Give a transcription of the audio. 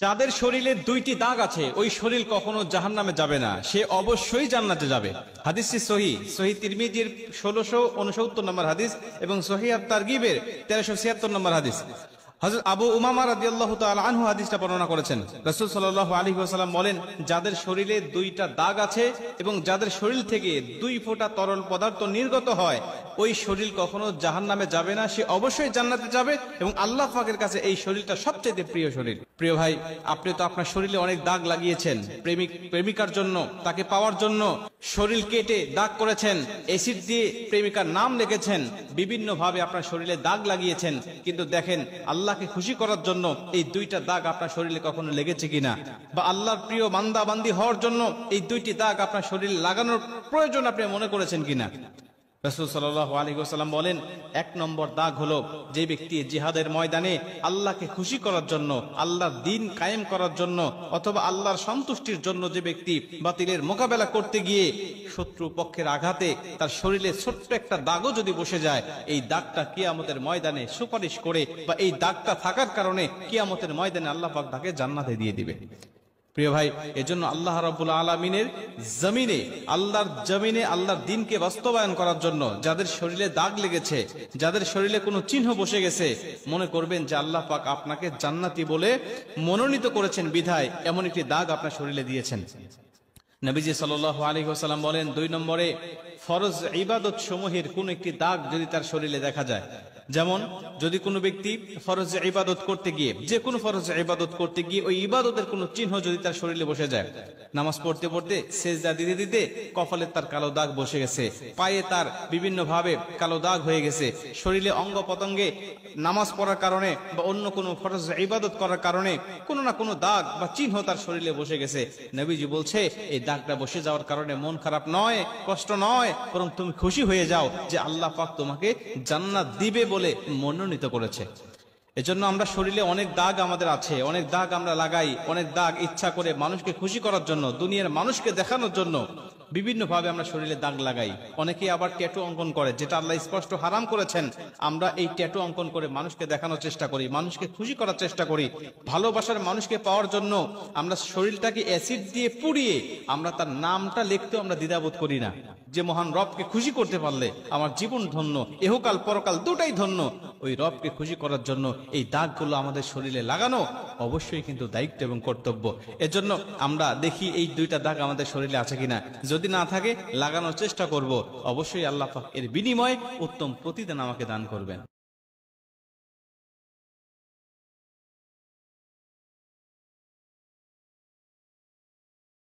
যাদের শরীরে দুইটি দাগ আছে ওই শরীর কখনো জাহান্নামে যাবে না, সে অবশ্যই জান্নাতে যাবে। হাদিসটি সহিহ তিরমিজির 1669 নম্বর হাদিস এবং সহিহ আত-তারগিবের 1376 নম্বর হাদিস। হযরত আবু উমামা রাদিয়াল্লাহু তাআলা আনহু হাদিসটা বর্ণনা করেছেন। রাসূল সাল্লাল্লাহু আলাইহি ওয়াসাল্লাম বলেন, যাদের শরীরে দুইটা দাগ আছে এবং যাদের শরীর থেকে 2 ফোঁটা তরল পদার্থ নির্গত হয় ওই শরীর কখনো জাহান্নামে যাবে না, সে অবশ্যই জান্নাতে যাবে এবং আল্লাহ পাকের কাছে এই শরীরটা সবচেয়ে প্রিয় শরীর। প্রিয় ভাই, আপনি তো আপনার শরীরে অনেক দাগ লাগিয়েছেন, প্রেমিকার জন্য, তাকে পাওয়ার জন্য শরীর কেটে দাগ করেছেন, অ্যাসিড দিয়ে প্রেমিকার নাম লিখেছেন, বিভিন্ন ভাবে আপনার শরীরে দাগ লাগিয়েছেন, কিন্তু দেখেন আল্লাহকে খুশি করার জন্য এই দুইটা দাগ আপনার শরীরে কখনো লেগেছে কিনা, বা আল্লাহর প্রিয় বান্দা বান্দি হওয়ার জন্য এই দুইটি দাগ আপনার শরীরে লাগানোর প্রয়োজন আপনি মনে করেছেন কিনা। রাসূল সাল্লাল্লাহু আলাইহি ওয়াসাল্লাম বলেন, 1 নম্বর দাগ হলো যে ব্যক্তি জিহাদের ময়দানে আল্লাহকে খুশি করার জন্য, আল্লাহর দ্বীন কায়েম করার জন্য অথবা আল্লাহর সন্তুষ্টির জন্য যে ব্যক্তি বাতিলের মোকাবেলা করতে গিয়ে শত্রু পক্ষের আঘাতে তার শরীরে ছোট্ট একটা দাগও যদি বসে যায়, এই দাগটা কিয়ামতের ময়দানে সুপারিশ করে বা এই দাগটা থাকার কারণে কিয়ামতের ময়দানে আল্লাহ পাক তাকে জান্নাতে দিয়ে দিবে। প্রিয় ভাই, এজন্য আল্লাহ রাব্বুল আলামিনের জমিনে, আল্লাহর জমিনে আল্লাহর দ্বীনকে বাস্তবায়ন করার জন্য যাদের শরীরে দাগ লেগেছে, যাদের শরীরে কোনো চিহ্ন বসে গেছে, মনে করবেন যে আল্লাহ পাক আপনাকে জান্নাতি বলে মনোনীত করেছেন বিধায় এমন একটি দাগ আপনার শরীরে দিয়েছেন। নবীজি সাল্লাল্লাহু আলাইহি ওয়াসাল্লাম বলেন, 2 নম্বরে ফরজ ইবাদত সমূহের কোন একটি দাগ যদি তার শরীরে দেখা যায়, যেমন যদি কোনো ব্যক্তি ফরজ ইবাদত করতে গিয়ে, যে কোনো ফরজ ইবাদত করতে গিয়ে ওই ইবাদতের কোনো চিহ্ন যদি তার শরীরে বসে যায়, নামাজ পড়তে পড়তে সেজদা দিতে দিতে কপালে তার কালো দাগ বসে গেছে, পায়ে তার বিভিন্ন ভাবে কালো দাগ হয়ে গেছে, শরীরে অঙ্গ প্রত্যঙ্গে নামাজ পড়ার কারণে বা অন্য কোনো ফরজ ইবাদত করার কারণে কোনো না কোনো দাগ বা চিহ্ন তার শরীরে বসে গেছে, নবীজি বলছে এই দাগটা বসে যাওয়ার কারণে মন খারাপ নয়, কষ্ট নয়, বরং তুমি খুশি হয়ে যাও যে আল্লাহ পাক তোমাকে জান্নাত দিবে বলে মনোনীত করেছে। এজন্য আমরা শরীরে অনেক দাগ আমাদের আছে, অনেক দাগ আমরা লাগাই, অনেক দাগ ইচ্ছা করে মানুষকে খুশি করার জন্য, দুনিয়ার মানুষকে দেখানোর জন্য বিভিন্ন ভাবে আমরা শরীরে দাগ লাগাই। অনেকে আবার ট্যাটু অঙ্কন করে, যেটা আল্লাহ স্পষ্ট হারাম করেছেন। আমরা এই ট্যাটু অঙ্কন করে মানুষকে দেখানোর চেষ্টা করি, মানুষকে খুশি করার চেষ্টা করি, ভালোবাসার মানুষকে পাওয়ার জন্য আমরা শরীরটাকে অ্যাসিড দিয়ে পুড়িয়ে আমরা তার নামটা লিখতেও আমরা দ্বিধাবোধ করি না, যে মহান রবকে খুশি করতে পারলে আমার জীবন ধন্য, ইহকাল পরকাল দুটাই ধন্য। ওই রবকে খুশি করার জন্য এই দাগগুলো আমাদের শরীরে লাগানো অবশ্যই কিন্তু দায়িত্ব এবং কর্তব্য। এজন্য আমরা দেখি এই 2টা দাগ আমাদের শরীরে আছে কিনা, যদি না থাকে লাগানোর চেষ্টা করব, অবশ্যই আল্লাহ পাক এর বিনিময়ে উত্তম প্রতিদান আমাকে দান করবেন।